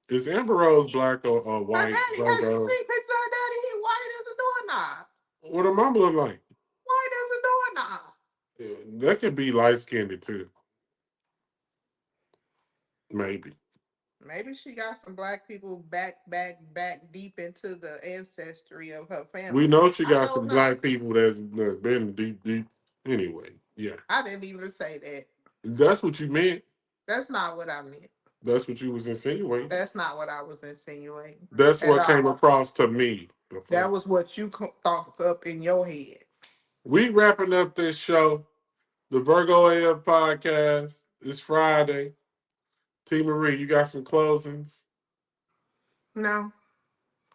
Is Amber Rose black or Her white, daddy, have you Virgo? seen pictures of her daddy? He white as a doorknob. What her mom look like? White as a doorknob. Yeah, that could be light skinned too. Maybe. Maybe she got some black people back deep into the ancestry of her We family. know she I got don't some know. black people that's been deep. Anyway, yeah. I didn't even say that. That's what you meant. That's not what I meant. That's what you was insinuating. That's not what I was insinuating That's at what came all. across to me. That was what you thought up in your head. We wrapping up this show, the Virgo AF Podcast. It's Friday. T. Marie, you got some closings? No,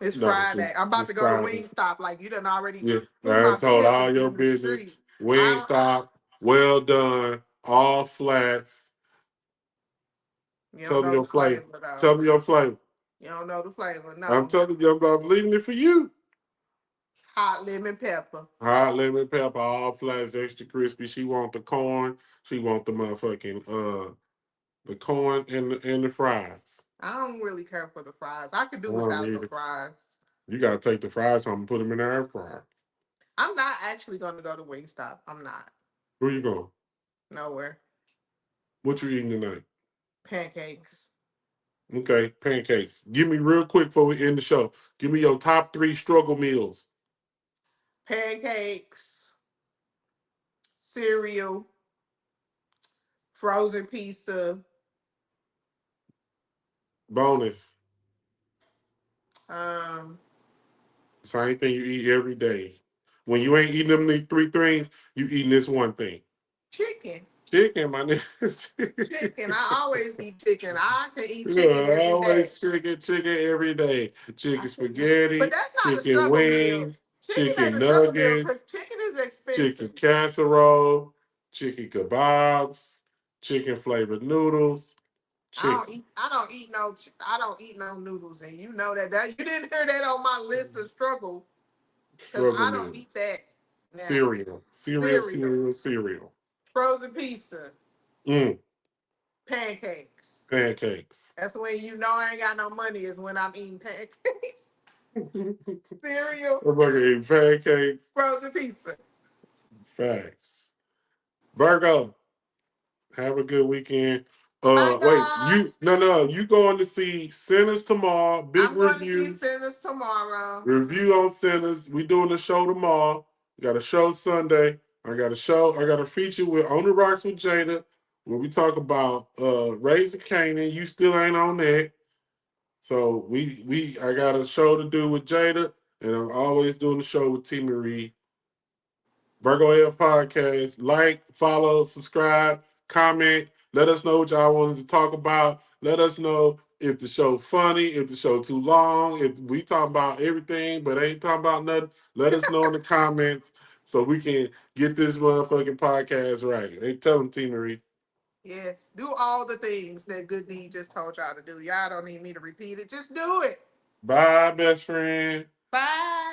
it's No, Friday. I'm about it's to go to Friday. Wingstop. Like you done already Yeah, put I my told all business your in the business. street. I Wingstop, well done, all flats. You don't Tell me know your the flavor. flavor though. Tell me your flavor. You don't know the flavor. I'm No. telling you, I'm leaving it for you. Hot lemon pepper. Hot lemon pepper, all flats, extra crispy. She want the corn. She want the motherfucking the corn and the fries. I don't really care for the fries. I could I do don't without the need it. fries. You gotta take the fries home and put them in the air fryer. I'm not actually going to go to Wingstop. I'm not. Where you going? Nowhere. What you eating tonight? Pancakes. Okay, pancakes. Give me real quick before we end the show. Give me your top 3 struggle meals. Pancakes. Cereal. Frozen pizza. Bonus. Um, Same thing you eat every day. When you ain't eating them 3 things, you eating this one thing. Chicken. Chicken, my nigga. Chicken. I always eat chicken. I can eat chicken Yeah, every day. always chicken every day. I Chicken can eat. But spaghetti, that's not a chicken struggle meal. wings, Chicken ain't chicken a struggle meal because nuggets, chicken is chicken expensive. casserole, chicken kebabs, chicken flavored noodles, chicken. I don't eat no noodles, and you know that you didn't hear that on my list of struggle because Struggle I don't eat meals. that now. Cereal, Cereal. frozen pizza, Mm, pancakes. pancakes. That's when you know I ain't got no money. Is when I'm eating pancakes, cereal, I'm like eating pancakes. frozen pizza. Facts. Virgo, have a good weekend. Bye, Wait, God. you going to see Sinners tomorrow? Big I'm going to see review. Sinners tomorrow. Review on Sinners. We doing a show tomorrow. We got a show Sunday. I got a show. I got a feature with On the Rocks with Jada, where we talk about Raising Canaan. You still ain't on that. So I got a show to do with Jada, and I'm always doing the show with T Marie. Virgo AF Podcast. Like, follow, subscribe, comment. Let us know what y'all wanted to talk about. Let us know if the show funny, if the show too long, if we talk about everything but ain't talking about nothing, let us know in the comments so we can get this motherfucking podcast right. Hey, tell them, T. Marie. Yes, do all the things that Good Deed just told y'all to do. Y'all don't need me to repeat it. Just do it. Bye, best friend. Bye.